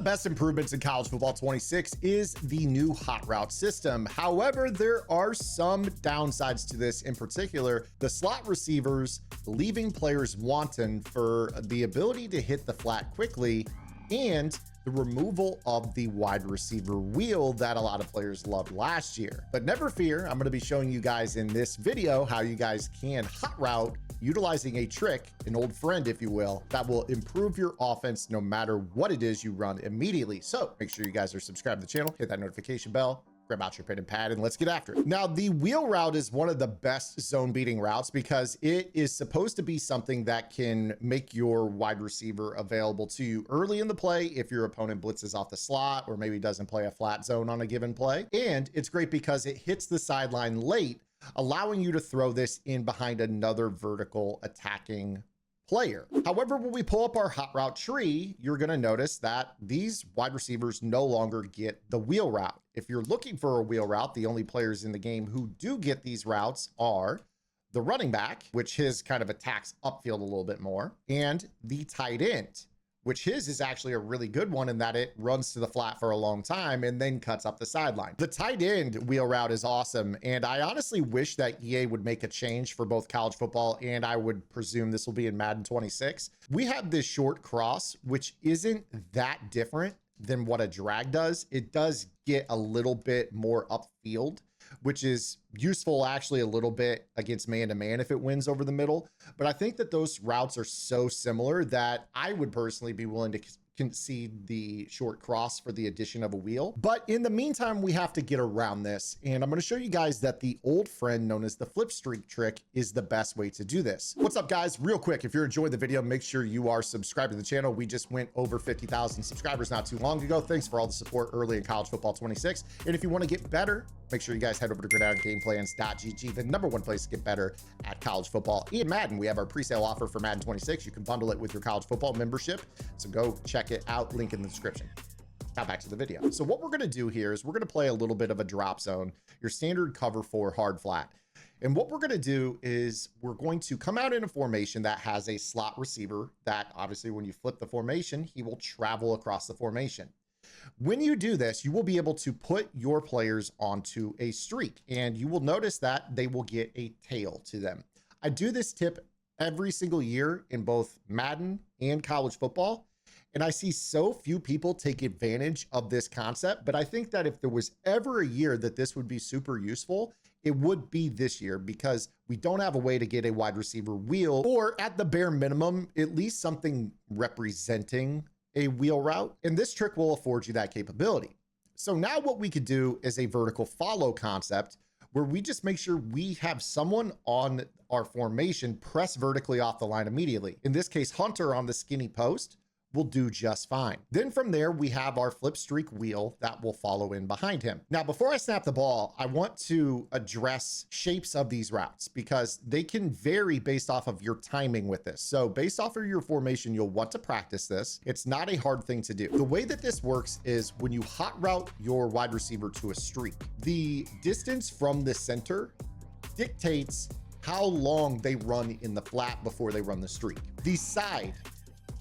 best improvements in College Football 26 is the new hot route system. However, there are some downsides to this. In particular, the slot receivers leaving players wanting for the ability to hit the flat quickly, and the removal of the wide receiver wheel that a lot of players loved last year. But never fear, I'm going to be showing you guys in this video how you guys can hot route utilizing a trick, an old friend, if you will, that will improve your offense no matter what it is you run immediately. So make sure you guys are subscribed to the channel, hit that notification bell, grab out your pen and pad, and let's get after it. Now, the wheel route is one of the best zone beating routes because it is supposed to be something that can make your wide receiver available to you early in the play if your opponent blitzes off the slot or maybe doesn't play a flat zone on a given play. And it's great because it hits the sideline late, allowing you to throw this in behind another vertical attacking player. However, when we pull up our hot route tree, you're going to notice that these wide receivers no longer get the wheel route. If you're looking for a wheel route, the only players in the game who do get these routes are the running back, which his kind of attacks upfield a little bit more, and the tight end, which his is actually a really good one in that it runs to the flat for a long time and then cuts up the sideline. The tight end wheel route is awesome, and I honestly wish that EA would make a change for both college football, and I would presume this will be in Madden 26. We have this short cross, which isn't that different than what a drag does. It does get a little bit more upfield, which is useful actually a little bit against man-to-man if it wins over the middle. But I think that those routes are so similar that I would personally be willing to concede the short cross for the addition of a wheel. But in the meantime, we have to get around this. And I'm going to show you guys that the old friend known as the flip streak trick is the best way to do this. What's up, guys? Real quick, if you're enjoying the video, make sure you are subscribed to the channel. We just went over 50,000 subscribers not too long ago. Thanks for all the support early in College Football 26. And if you want to get better, make sure you guys head over to gridirongameplans.gg, the #1 place to get better at college football and Madden. We have our pre-sale offer for Madden 26. You can bundle it with your college football membership. So go check it out, link in the description. Now back to the video. So what we're going to do here is we're going to play a little bit of a drop zone, your standard cover 4 hard flat. And what we're going to do is we're going to come out in a formation that has a slot receiver that obviously when you flip the formation, he will travel across the formation. When you do this, you will be able to put your players onto a streak, and you will notice that they will get a tail to them. I do this tip every single year in both Madden and college football, and I see so few people take advantage of this concept, but I think that if there was ever a year that this would be super useful, it would be this year because we don't have a way to get a wide receiver wheel, or at the bare minimum, at least something representing a wheel route, and this trick will afford you that capability. So now what we could do is a vertical follow concept where we just make sure we have someone on our formation press vertically off the line immediately. In this case, Hunter on the skinny post will do just fine. Then from there, we have our flip streak wheel that will follow in behind him. Now, before I snap the ball, I want to address shapes of these routes because they can vary based off of your timing with this. So based off of your formation, you'll want to practice this. It's not a hard thing to do. The way that this works is when you hot route your wide receiver to a streak, the distance from the center dictates how long they run in the flat before they run the streak. The side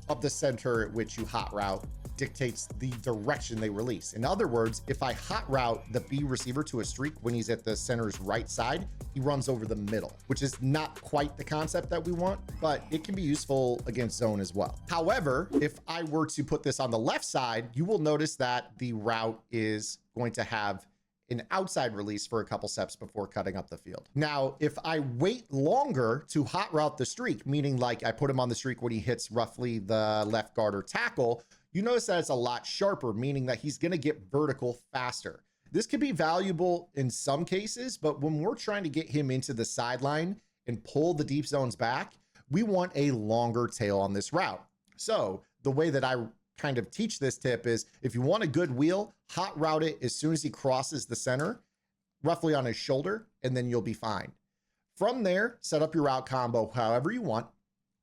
of the center at which you hot route dictates the direction they release. In other words, if I hot route the B receiver to a streak when he's at the center's right side, he runs over the middle, which is not quite the concept that we want, but it can be useful against zone as well. However, if I were to put this on the left side, you will notice that the route is going to have an outside release for a couple steps before cutting up the field. Now, if I wait longer to hot route the streak, meaning like I put him on the streak when he hits roughly the left guard or tackle, you notice that it's a lot sharper, meaning that he's going to get vertical faster. This could be valuable in some cases, but when we're trying to get him into the sideline and pull the deep zones back, we want a longer tail on this route. So the way that I kind of teach this tip is if you want a good wheel, hot route it as soon as he crosses the center, roughly on his shoulder, and then you'll be fine. From there, set up your route combo however you want,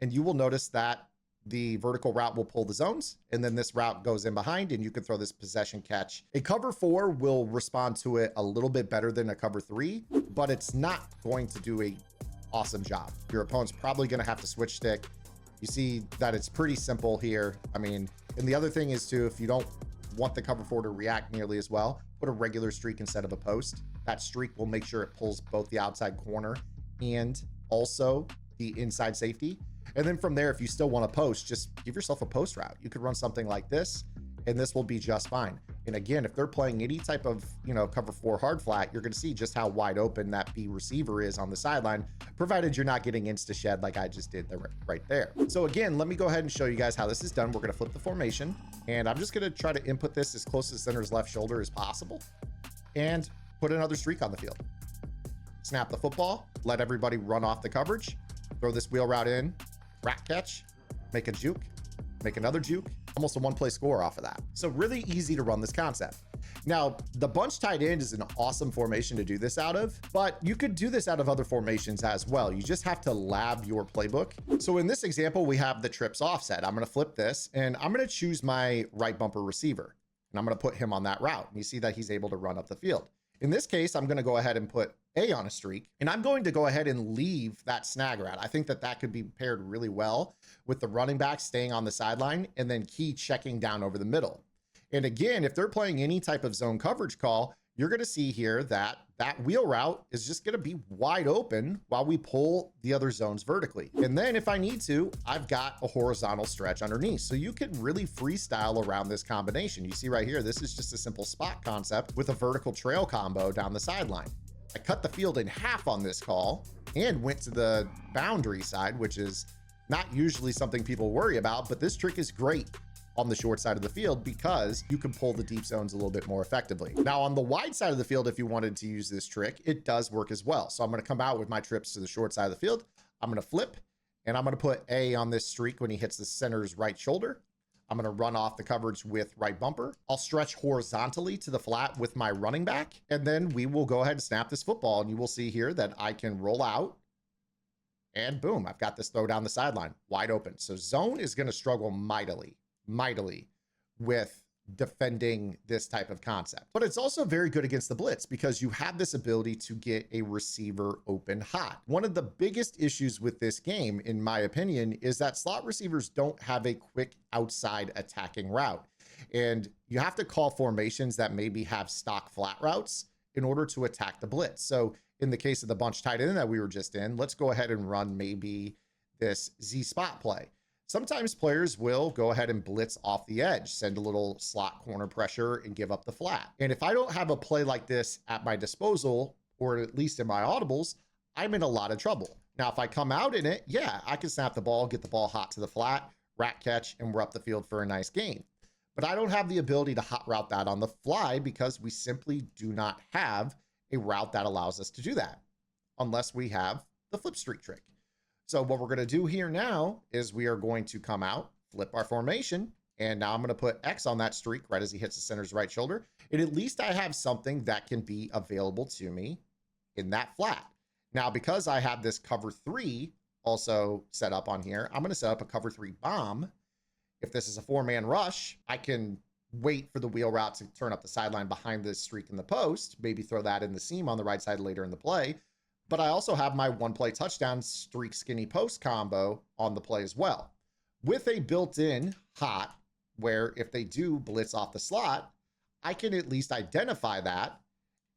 and you will notice that the vertical route will pull the zones, and then this route goes in behind, and you can throw this possession catch. A cover 4 will respond to it a little bit better than a cover 3, but it's not going to do a awesome job. Your opponent's probably going to have to switch stick. You see that it's pretty simple here. I mean, and the other thing is too, if you don't want the cover four to react nearly as well, put a regular streak instead of a post. That streak will make sure it pulls both the outside corner and also the inside safety. And then from there, if you still want to post, just give yourself a post route. You could run something like this, and this will be just fine. And again, if they're playing any type of, cover four hard flat, you're going to see just how wide open that B receiver is on the sideline, provided you're not getting insta shed like I just did right there. So again, let me go ahead and show you guys how this is done. We're going to flip the formation, and I'm just going to try to input this as close to the center's left shoulder as possible and put another streak on the field. Snap the football, let everybody run off the coverage, throw this wheel route in, rat catch, make a juke, make another juke, almost a one-play score off of that. So really easy to run this concept. Now, the bunch tight end is an awesome formation to do this out of, but you could do this out of other formations as well. You just have to lab your playbook. So in this example, we have the trips offset. I'm going to flip this, and I'm going to choose my right bumper receiver, and I'm going to put him on that route. And you see that he's able to run up the field. In this case, I'm going to go ahead and put A on a streak, and I'm going to go ahead and leave that snag route. I think that could be paired really well with the running back staying on the sideline and then Key checking down over the middle. And again, if they're playing any type of zone coverage call, you're going to see here that that wheel route is just going to be wide open while we pull the other zones vertically. And then if I need to, I've got a horizontal stretch underneath. So you can really freestyle around this combination. You see right here, this is just a simple spot concept with a vertical trail combo down the sideline. I cut the field in half on this call and went to the boundary side, which is not usually something people worry about, but this trick is great on the short side of the field because you can pull the deep zones a little bit more effectively. Now on the wide side of the field, if you wanted to use this trick, it does work as well. So I'm going to come out with my trips to the short side of the field. I'm going to flip, and I'm going to put A on this streak when he hits the center's right shoulder. I'm going to run off the coverage with right bumper. I'll stretch horizontally to the flat with my running back, and then we will go ahead and snap this football, and you will see here that I can roll out, and boom, I've got this throw down the sideline wide open. So zone is going to struggle mightily with defending this type of concept, but it's also very good against the blitz because you have this ability to get a receiver open hot. One of the biggest issues with this game, in my opinion, is that slot receivers don't have a quick outside attacking route, and you have to call formations that maybe have stock flat routes in order to attack the blitz. So in the case of the bunch tight end that we were just in, let's go ahead and run maybe this Z spot play. Sometimes players will go ahead and blitz off the edge, send a little slot corner pressure and give up the flat. And if I don't have a play like this at my disposal, or at least in my audibles, I'm in a lot of trouble. Now, if I come out in it, yeah, I can snap the ball, get the ball hot to the flat, rat catch, and we're up the field for a nice gain. But I don't have the ability to hot route that on the fly because we simply do not have a route that allows us to do that unless we have the flip streak trick. So what we're going to do here now is we are going to come out, flip our formation, and now I'm going to put X on that streak right as he hits the center's right shoulder. And at least I have something that can be available to me in that flat. Now, because I have this cover 3 also set up on here, I'm going to set up a cover 3 bomb. If this is a 4-man rush, I can wait for the wheel route to turn up the sideline behind this streak in the post, maybe throw that in the seam on the right side later in the play. But I also have my one-play touchdown streak skinny post combo on the play as well, with a built-in hot where if they do blitz off the slot, I can at least identify that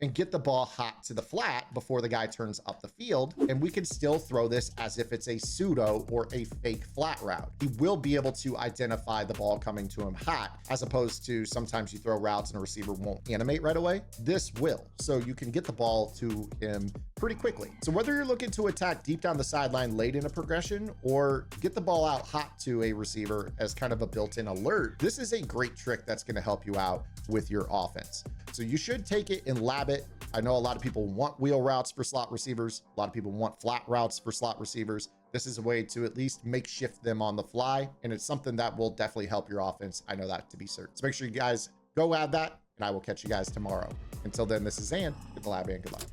and get the ball hot to the flat before the guy turns up the field. And we can still throw this as if it's a pseudo or a fake flat route. He will be able to identify the ball coming to him hot, as opposed to sometimes you throw routes and a receiver won't animate right away. This will. So you can get the ball to him pretty quickly. So whether you're looking to attack deep down the sideline late in a progression or get the ball out hot to a receiver as kind of a built-in alert, this is a great trick that's going to help you out with your offense. So you should take it and lab it. I know a lot of people want wheel routes for slot receivers. A lot of people want flat routes for slot receivers. This is a way to at least makeshift them on the fly, and it's something that will definitely help your offense. I know that to be certain. So make sure you guys go add that, and I will catch you guys tomorrow. Until then, this is Zan with the Lab, and good luck.